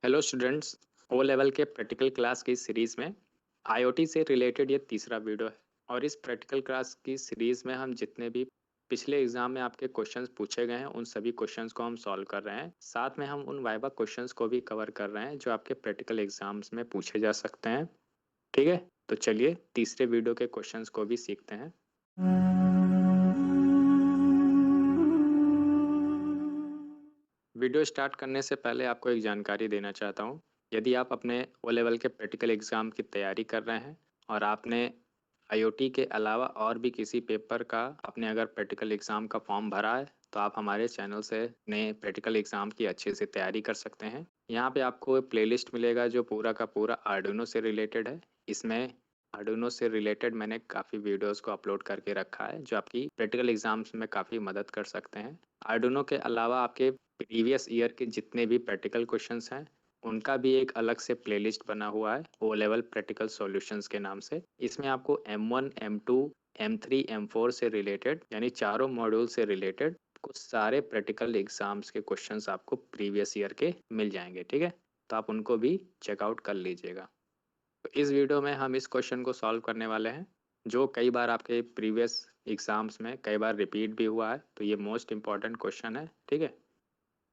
Hello students, O level के practical class की series में आईओटी से रिलेटेड ये तीसरा वीडियो है। और इस प्रैक्टिकल क्लास की सीरीज़ में हम जितने भी पिछले एग्जाम में आपके क्वेश्चंस पूछे गए हैं उन सभी क्वेश्चंस को हम सॉल्व कर रहे हैं। साथ में हम उन वाइवा क्वेश्चंस को भी कवर कर रहे हैं जो आपके प्रैक्टिकल एग्जाम्स में पूछे जा सकते हैं। ठीक है, तो चलिए तीसरे वीडियो के क्वेश्चंस को भी सीखते हैं। वीडियो स्टार्ट करने से पहले आपको एक जानकारी देना चाहता हूँ। यदि आप अपने ओ लेवल के प्रैक्टिकल एग्ज़ाम की तैयारी कर रहे हैं और आपने आईओटी के अलावा और भी किसी पेपर का आपने अगर प्रैक्टिकल एग्ज़ाम का फॉर्म भरा है तो आप हमारे चैनल से नए प्रैक्टिकल एग्ज़ाम की अच्छे से तैयारी कर सकते हैं। यहाँ पे आपको प्लेलिस्ट मिलेगा जो पूरा का पूरा आर्डुइनो से रिलेटेड है। इसमें आर्डुइनो से रिलेटेड मैंने काफ़ी वीडियोस को अपलोड करके रखा है जो आपकी प्रैक्टिकल एग्जाम्स में काफ़ी मदद कर सकते हैं। आर्डुइनो के अलावा आपके प्रीवियस ईयर के जितने भी प्रैक्टिकल क्वेश्चंस हैं उनका भी एक अलग से प्लेलिस्ट बना हुआ है ओ लेवल प्रैक्टिकल सॉल्यूशंस के नाम से। इसमें आपको M1, M2, M3, M4 से रिलेटेड यानी चारों मॉड्यूल से रिलेटेड कुछ सारे प्रैक्टिकल एग्जाम्स के क्वेश्चंस आपको प्रीवियस ईयर के मिल जाएंगे। ठीक है, तो आप उनको भी चेकआउट कर लीजिएगा। तो इस वीडियो में हम इस क्वेश्चन को सॉल्व करने वाले हैं जो कई बार आपके प्रीवियस एग्जाम्स में कई बार रिपीट भी हुआ है, तो ये मोस्ट इम्पॉर्टेंट क्वेश्चन है। ठीक है,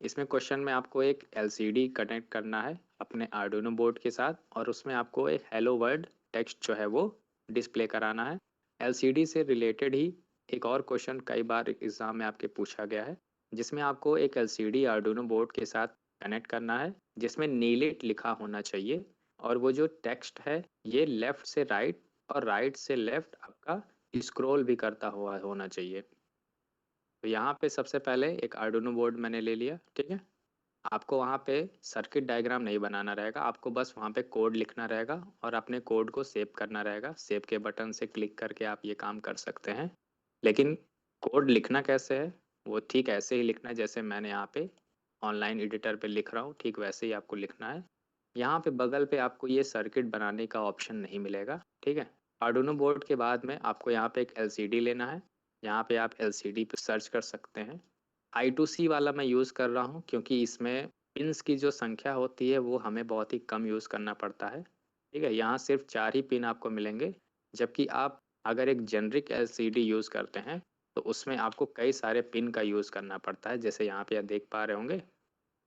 इसमें क्वेश्चन में आपको एक एलसीडी कनेक्ट करना है अपने आर्डुइनो बोर्ड के साथ और उसमें आपको एक हेलो वर्ल्ड टेक्स्ट जो है वो डिस्प्ले कराना है। एलसीडी से रिलेटेड ही एक और क्वेश्चन कई बार एग्जाम में आपके पूछा गया है जिसमें आपको एक एलसीडी आर्डुइनो बोर्ड के साथ कनेक्ट करना है जिसमें नीलिट लिखा होना चाहिए और वो जो टेक्स्ट है ये लेफ्ट से राइट और राइट से लेफ्ट आपका स्क्रॉल भी करता हुआ होना चाहिए। तो यहाँ पे सबसे पहले एक आर्डुइनो बोर्ड मैंने ले लिया। ठीक है, आपको वहाँ पे सर्किट डायग्राम नहीं बनाना रहेगा, आपको बस वहाँ पे कोड लिखना रहेगा और अपने कोड को सेव करना रहेगा। सेव के बटन से क्लिक करके आप ये काम कर सकते हैं। लेकिन कोड लिखना कैसे है वो ठीक ऐसे ही लिखना है जैसे मैंने यहाँ पे ऑनलाइन एडिटर पे लिख रहा हूँ, ठीक वैसे ही आपको लिखना है। यहाँ पे बगल पे आपको ये सर्किट बनाने का ऑप्शन नहीं मिलेगा। ठीक है, आर्डुइनो बोर्ड के बाद में आपको यहाँ पे एक एलसीडी लेना है। यहाँ पे आप एलसीडी पे सर्च कर सकते हैं। I2C वाला मैं यूज़ कर रहा हूँ क्योंकि इसमें पिन्स की जो संख्या होती है वो हमें बहुत ही कम यूज़ करना पड़ता है। ठीक है, यहाँ सिर्फ 4 ही पिन आपको मिलेंगे, जबकि आप अगर एक जेनरिक एलसीडी यूज़ करते हैं तो उसमें आपको कई सारे पिन का यूज़ करना पड़ता है, जैसे यहाँ पे आप देख पा रहे होंगे।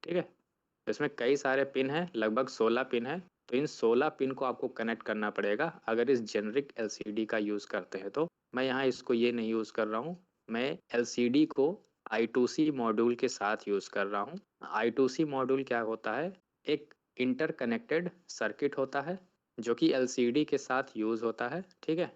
ठीक है, तो इसमें कई सारे पिन हैं, लगभग 16 पिन है। तो इन 16 पिन को आपको कनेक्ट करना पड़ेगा अगर इस जेनरिक एलसीडी का यूज़ करते हैं। तो मैं यहाँ इसको ये नहीं यूज़ कर रहा हूँ, मैं एलसीडी को I2C मॉड्यूल के साथ यूज़ कर रहा हूँ। I2C मॉड्यूल क्या होता है, एक इंटरकनेक्टेड सर्किट होता है जो कि एलसीडी के साथ यूज़ होता है। ठीक है,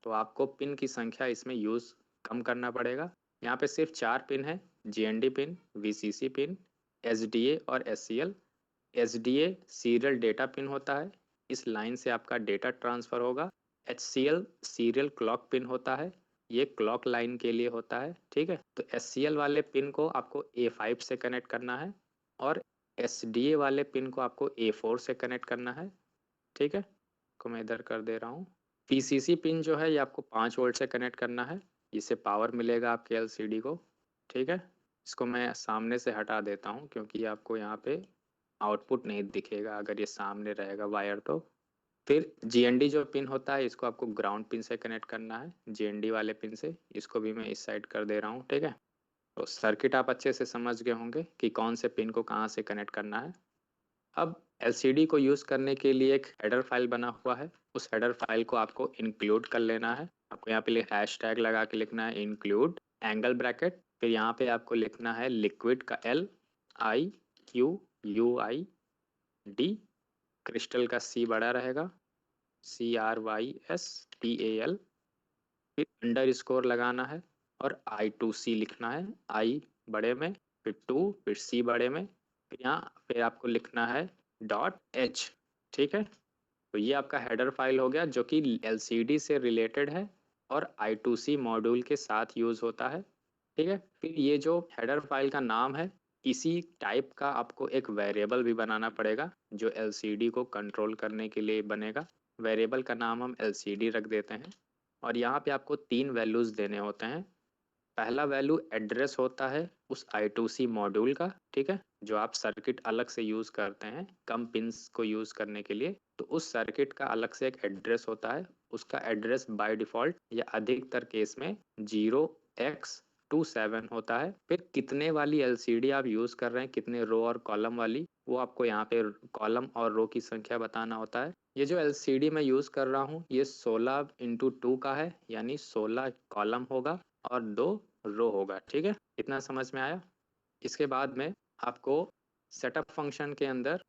तो आपको पिन की संख्या इसमें यूज़ कम करना पड़ेगा। यहाँ पे सिर्फ 4 पिन है, GND pin, VCC pin, SDA और SCL। SDA serial data pin होता है, इस लाइन से आपका डेटा ट्रांसफ़र होगा। HCL सीरियल क्लॉक पिन होता है, ये क्लॉक लाइन के लिए होता है। ठीक है, तो SCL वाले पिन को आपको A5 से कनेक्ट करना है और SDA वाले पिन को आपको A4 से कनेक्ट करना है। ठीक है, को मैं इधर कर दे रहा हूँ। VCC पिन जो है ये आपको 5 वोल्ट से कनेक्ट करना है, इससे पावर मिलेगा आपके एलसीडी को। ठीक है, इसको मैं सामने से हटा देता हूँ क्योंकि आपको यहाँ पे आउटपुट नहीं दिखेगा अगर ये सामने रहेगा वायर तो। फिर GND जो पिन होता है इसको आपको ग्राउंड पिन से कनेक्ट करना है, GND वाले पिन से। इसको भी मैं इस साइड कर दे रहा हूँ। ठीक है, तो सर्किट आप अच्छे से समझ गए होंगे कि कौन से पिन को कहाँ से कनेक्ट करना है। अब एलसीडी को यूज़ करने के लिए एक हेडर फाइल बना हुआ है, उस हेडर फाइल को आपको इंक्लूड कर लेना है। आपको यहाँ पे हैशटैग लगा के लिखना है इंक्लूड एंगल ब्रैकेट, फिर यहाँ पे आपको लिखना है लिक्विड का LIQUID, क्रिस्टल का C बड़ा रहेगा, CRYSTAL, फिर अंडर स्कोर लगाना है और I2C लिखना है, I बड़े में, फिर 2, फिर C बड़े में, फिर आपको लिखना है .h। ठीक है, तो ये आपका हेडर फाइल हो गया जो कि एलसीडी से रिलेटेड है और I2C मॉड्यूल के साथ यूज़ होता है। ठीक है, फिर ये जो हेडर फाइल का नाम है इसी टाइप का आपको एक वेरिएबल भी बनाना पड़ेगा जो एलसीडी को कंट्रोल करने के लिए बनेगा। वेरिएबल का नाम हम LCD रख देते हैं और यहाँ पे आपको 3 वैल्यूज़ देने होते हैं। पहला वैल्यू एड्रेस होता है उस I2C मॉड्यूल का, ठीक है, जो आप सर्किट अलग से यूज़ करते हैं कम पिंस को यूज़ करने के लिए। तो उस सर्किट का अलग से एक एड्रेस होता है, उसका एड्रेस बाय डिफ़ॉल्ट या अधिकतर केस में 0x27 होता है। फिर कितने वाली एलसीडी आप यूज़ कर रहे हैं, कितने रो और कॉलम वाली, वो आपको यहाँ पे कॉलम और रो की संख्या बताना होता है। ये जो एलसीडी मैं यूज़ कर रहा हूँ ये 16x2 का है, यानी 16 कॉलम होगा और 2 रो होगा, ठीक है, इतना समझ में आया। इसके बाद में आपको सेटअप फंक्शन के अंदर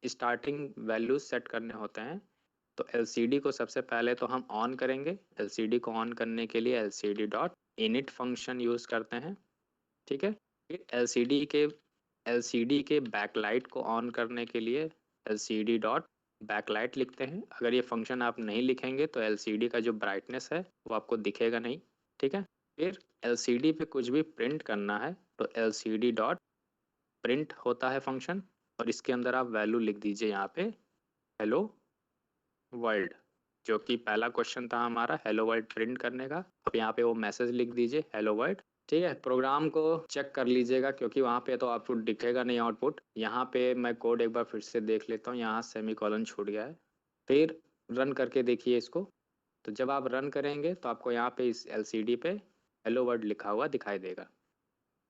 स्टार्टिंग वैल्यूज सेट करने होते हैं। तो एलसीडी को सबसे पहले तो हम ऑन करेंगे। एलसीडी को ऑन करने के लिए LCD dot init function use करते हैं, ठीक है। फिर एलसीडी के बैकलाइट को ऑन करने के लिए एलसीडी डॉट बैकलाइट लिखते हैं। अगर ये फंक्शन आप नहीं लिखेंगे तो एलसीडी का जो ब्राइटनेस है वो आपको दिखेगा नहीं, ठीक है। फिर एलसीडी पे कुछ भी प्रिंट करना है तो एलसीडी डॉट प्रिंट होता है फंक्शन, और इसके अंदर आप वैल्यू लिख दीजिए यहाँ पे हेलो वर्ल्ड, जो कि पहला क्वेश्चन था हमारा हेलो वर्ल्ड प्रिंट करने का। अब यहाँ पे वो मैसेज लिख दीजिए हेलो वर्ल्ड, ठीक है। प्रोग्राम को चेक कर लीजिएगा क्योंकि वहाँ पे तो आउटपुट दिखेगा नहीं आउटपुट। यहाँ पे मैं कोड एक बार फिर से देख लेता हूँ, यहाँ सेमीकोलन छूट गया है। फिर रन करके देखिए इसको। तो जब आप रन करेंगे तो आपको यहाँ पे इस एलसीडी पे हेलो वर्ल्ड लिखा हुआ दिखाई देगा।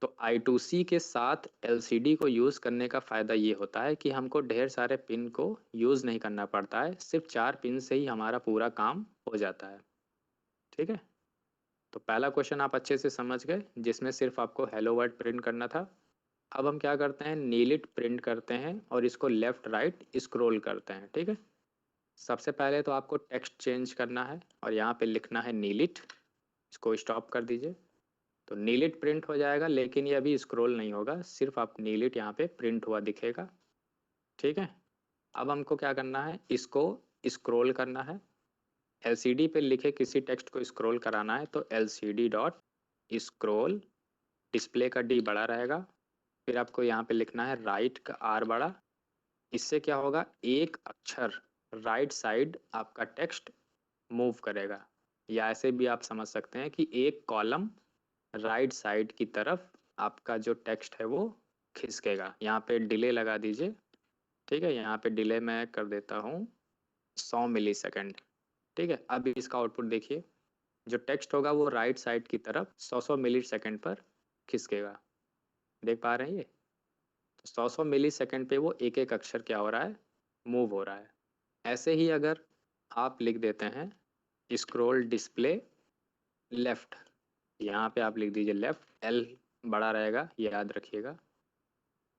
तो I2C के साथ एलसीडी को यूज़ करने का फ़ायदा ये होता है कि हमको ढेर सारे पिन को यूज़ नहीं करना पड़ता है, सिर्फ 4 पिन से ही हमारा पूरा काम हो जाता है, ठीक है। तो पहला क्वेश्चन आप अच्छे से समझ गए जिसमें सिर्फ आपको हेलो वर्ल्ड प्रिंट करना था। अब हम क्या करते हैं, नीलिट प्रिंट करते हैं और इसको लेफ़्ट राइट स्क्रॉल करते हैं, ठीक है। सबसे पहले तो आपको टेक्स्ट चेंज करना है और यहाँ पे लिखना है नीलिट, इसको स्टॉप कर दीजिए। तो नीलिट प्रिंट हो जाएगा, लेकिन ये अभी स्क्रॉल नहीं होगा, सिर्फ आप नीलिट यहाँ पे प्रिंट हुआ दिखेगा, ठीक है। अब हमको क्या करना है, इसको स्क्रॉल करना है। एलसीडी पे लिखे किसी टेक्स्ट को स्क्रॉल कराना है तो एलसीडी डॉट स्क्रॉल, डिस्प्ले का डी बड़ा रहेगा, फिर आपको यहाँ पे लिखना है राइट का आर बड़ा। इससे क्या होगा, एक अक्षर राइट साइड आपका टेक्स्ट मूव करेगा, या ऐसे भी आप समझ सकते हैं कि एक कॉलम राइट साइड की तरफ आपका जो टेक्स्ट है वो खिसकेगा। यहाँ पे डिले लगा दीजिए, ठीक है। यहाँ पे डिले मैं कर देता हूँ 100 मिली सेकेंड, ठीक है। अब इसका आउटपुट देखिए, जो टेक्स्ट होगा वो राइट साइड की तरफ 100 मिली सेकेंड पर खिसकेगा। देख पा रहे हैं ये, तो 100 मिली सेकेंड पे वो एक एक अक्षर क्या हो रहा है, मूव हो रहा है। ऐसे ही अगर आप लिख देते हैं स्क्रॉल डिस्प्ले लेफ्ट, यहाँ पे आप लिख दीजिए लेफ्ट, एल बड़ा रहेगा, ये याद रखिएगा।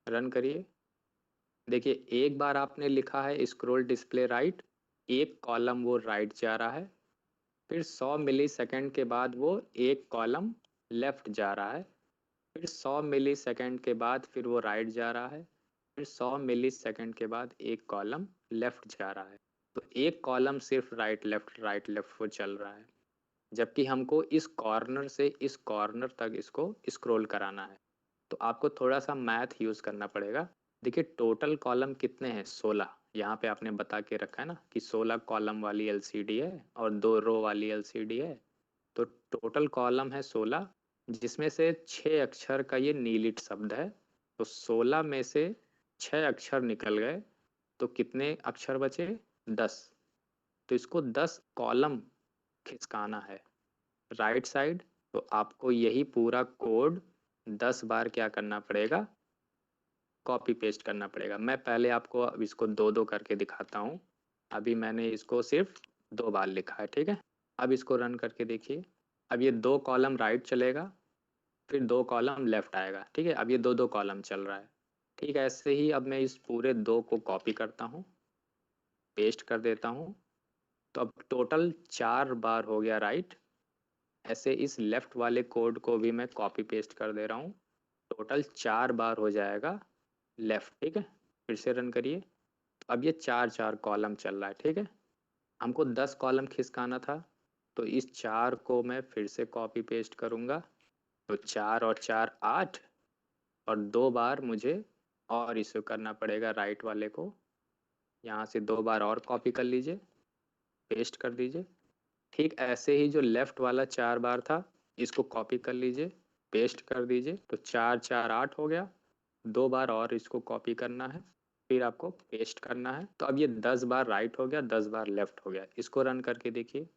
रन करिए, देखिए एक बार आपने लिखा है स्क्रॉल डिस्प्ले राइट, एक कॉलम वो राइट जा रहा है, फिर 100 मिली सेकेंड के बाद वो एक कॉलम लेफ्ट जा रहा है, फिर 100 मिली सेकेंड के बाद फिर वो राइट जा रहा है, फिर 100 मिली सेकेंड के बाद एक कॉलम लेफ्ट जा रहा है। तो एक कॉलम सिर्फ राइट लेफ्ट वो चल रहा है, जबकि हमको इस कॉर्नर से इस कॉर्नर तक इसको स्क्रॉल कराना है। तो आपको थोड़ा सा मैथ यूज़ करना पड़ेगा। देखिए टोटल कॉलम कितने हैं, 16। यहाँ पे आपने बता के रखा है ना कि 16 कॉलम वाली एलसीडी है और 2 रो वाली एलसीडी है। तो टोटल कॉलम है 16, जिसमें से 6 अक्षर का ये नीलिट शब्द है। तो 16 में से 6 अक्षर निकल गए, तो कितने अक्षर बचे, 10। तो इसको 10 कॉलम खिसकाना है राइट साइड। तो आपको यही पूरा कोड 10 बार क्या करना पड़ेगा, कॉपी पेस्ट करना पड़ेगा। मैं पहले आपको अब इसको 2-2 करके दिखाता हूँ। अभी मैंने इसको सिर्फ 2 बार लिखा है, ठीक है। अब इसको रन करके देखिए, अब ये 2 कॉलम राइट चलेगा, फिर 2 कॉलम लेफ्ट आएगा, ठीक है। अब ये 2-2 कॉलम चल रहा है, ठीक है। ऐसे ही अब मैं इस पूरे 2 को कॉपी करता हूँ, पेस्ट कर देता हूँ। तो अब टोटल 4 बार हो गया राइट। ऐसे इस लेफ्ट वाले कोड को भी मैं कॉपी पेस्ट कर दे रहा हूँ, टोटल 4 बार हो जाएगा लेफ्ट, ठीक है। फिर से रन करिए, तो अब ये 4-4 कॉलम चल रहा है, ठीक है। हमको 10 कॉलम खिसकाना था, तो इस 4 को मैं फिर से कॉपी पेस्ट करूँगा। तो 4 और 4 8, और 2 बार मुझे और इसे करना पड़ेगा राइट वाले को। यहाँ से 2 बार और कॉपी कर लीजिए, पेस्ट कर दीजिए। ठीक ऐसे ही जो लेफ्ट वाला 4 बार था, इसको कॉपी कर लीजिए पेस्ट कर दीजिए। तो 4 4 8 हो गया। 2 बार और इसको कॉपी करना है, फिर आपको पेस्ट करना है। तो अब ये 10 बार राइट हो गया, 10 बार लेफ्ट हो गया। इसको रन करके देखिए।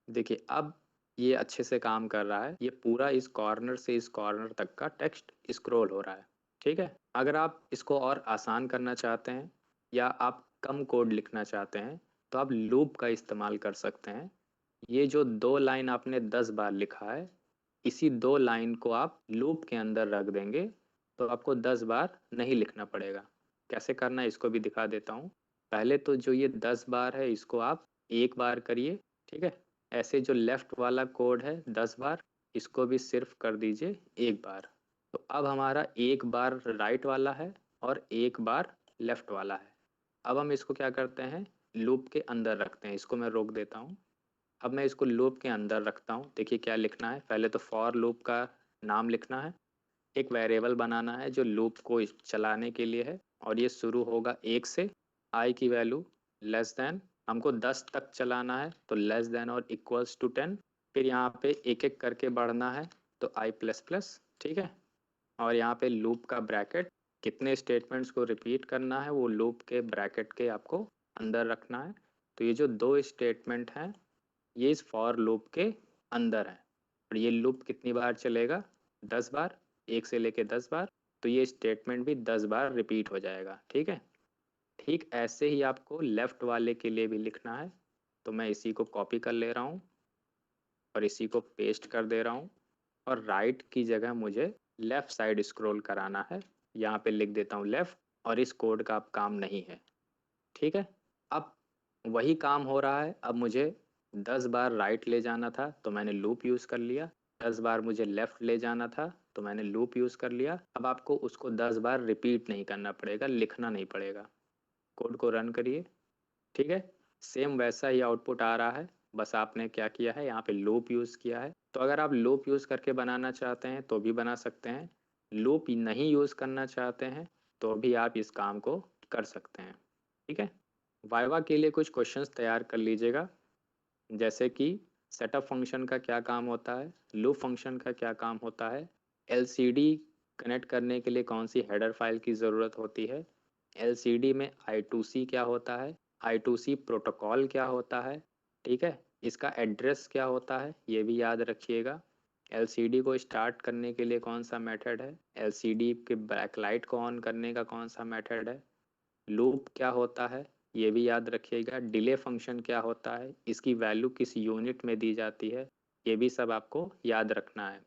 देखिए अब ये अच्छे से काम कर रहा है। ये पूरा इस कॉर्नर से इस कॉर्नर तक का टेक्स्ट स्क्रॉल हो रहा है। ठीक है। अगर आप इसको और आसान करना चाहते हैं या आप कम कोड लिखना चाहते हैं तो आप लूप का इस्तेमाल कर सकते हैं। ये जो 2 लाइन आपने 10 बार लिखा है, इसी 2 लाइन को आप लूप के अंदर रख देंगे तो आपको 10 बार नहीं लिखना पड़ेगा। कैसे करना है इसको भी दिखा देता हूँ। पहले तो जो ये 10 बार है इसको आप एक बार करिए। ठीक है। ऐसे जो लेफ्ट वाला कोड है 10 बार, इसको भी सिर्फ कर दीजिए एक बार। तो अब हमारा एक बार राइट वाला है और एक बार लेफ्ट वाला है। अब हम इसको क्या करते हैं, लूप के अंदर रखते हैं। इसको मैं रोक देता हूँ। अब मैं इसको लूप के अंदर रखता हूँ। देखिए क्या लिखना है। पहले तो फॉर लूप का नाम लिखना है, एक वेरिएबल बनाना है जो लूप को चलाने के लिए है, और ये शुरू होगा 1 से। आई की वैल्यू लेस देन, हमको 10 तक चलाना है तो लेस देन और इक्वल्स टू 10। फिर यहाँ पे एक एक करके बढ़ना है तो आई प्लस प्लस। ठीक है। और यहाँ पे लूप का ब्रैकेट, कितने स्टेटमेंट्स को रिपीट करना है वो लूप के ब्रैकेट के आपको अंदर रखना है। तो ये जो 2 स्टेटमेंट हैं ये इस फॉर लूप के अंदर है। और ये लूप कितनी बार चलेगा, 10 बार, 1 से लेके 10 बार। तो ये स्टेटमेंट भी 10 बार रिपीट हो जाएगा। ठीक है। ठीक ऐसे ही आपको लेफ्ट वाले के लिए भी लिखना है। तो मैं इसी को कॉपी कर ले रहा हूँ और इसी को पेस्ट कर दे रहा हूँ, और राइट की जगह मुझे लेफ्ट साइड स्क्रॉल कराना है। यहाँ पे लिख देता हूँ लेफ्ट, और इस कोड का अब काम नहीं है। ठीक है। अब वही काम हो रहा है। अब मुझे 10 बार राइट ले जाना था तो मैंने लूप यूज़ कर लिया। 10 बार मुझे लेफ्ट ले जाना था तो मैंने लूप यूज़ कर लिया। अब आपको उसको 10 बार रिपीट नहीं करना पड़ेगा, लिखना नहीं पड़ेगा। कोड को रन करिए। ठीक है। सेम वैसा ही आउटपुट आ रहा है, बस आपने क्या किया है, यहाँ पे लूप यूज़ किया है। तो अगर आप लूप यूज़ करके बनाना चाहते हैं तो भी बना सकते हैं। लूप नहीं यूज़ करना चाहते हैं तो भी आप इस काम को कर सकते हैं। ठीक है। वाइवा के लिए कुछ क्वेश्चंस तैयार कर लीजिएगा, जैसे कि सेटअप फंक्शन का क्या काम होता है, लूप फंक्शन का क्या काम होता है, एलसीडी कनेक्ट करने के लिए कौन सी हेडर फाइल की ज़रूरत होती है, एलसीडी में I2C क्या होता है, I2C प्रोटोकॉल क्या होता है। ठीक है। इसका एड्रेस क्या होता है ये भी याद रखिएगा। एलसीडी को स्टार्ट करने के लिए कौन सा मेथड है, एलसीडी के बैकलाइट को ऑन करने का कौन सा मेथड है, लूप क्या होता है ये भी याद रखिएगा। डिले फंक्शन क्या होता है, इसकी वैल्यू किस यूनिट में दी जाती है, ये भी सब आपको याद रखना है।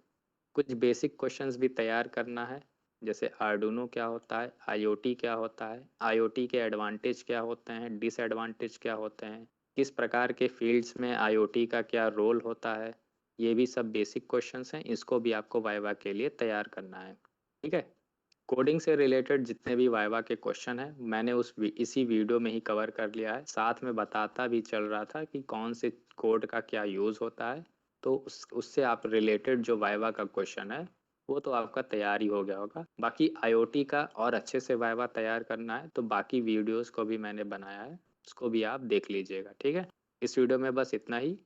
कुछ बेसिक क्वेश्चंस भी तैयार करना है, जैसे आर्डुनो क्या होता है, आईओटी क्या होता है, आईओटी के एडवांटेज क्या होते हैं, डिसएडवांटेज क्या होते हैं, किस प्रकार के फील्ड्स में आईओटी का क्या रोल होता है। ये भी सब बेसिक क्वेश्चंस हैं, इसको भी आपको वाइवा के लिए तैयार करना है। ठीक है। कोडिंग से रिलेटेड जितने भी वाइवा के क्वेश्चन हैं मैंने इसी वीडियो में ही कवर कर लिया है। साथ में बताता भी चल रहा था कि कौन से कोड का क्या यूज़ होता है। तो उससे आप रिलेटेड जो वाइवा का क्वेश्चन है वो तो आपका तैयार ही हो गया होगा। बाकी आईओटी का और अच्छे से वाइवा तैयार करना है तो बाकी वीडियोस को भी मैंने बनाया है, उसको भी आप देख लीजिएगा। ठीक है। इस वीडियो में बस इतना ही।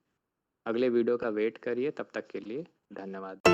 अगले वीडियो का वेट करिए। तब तक के लिए धन्यवाद।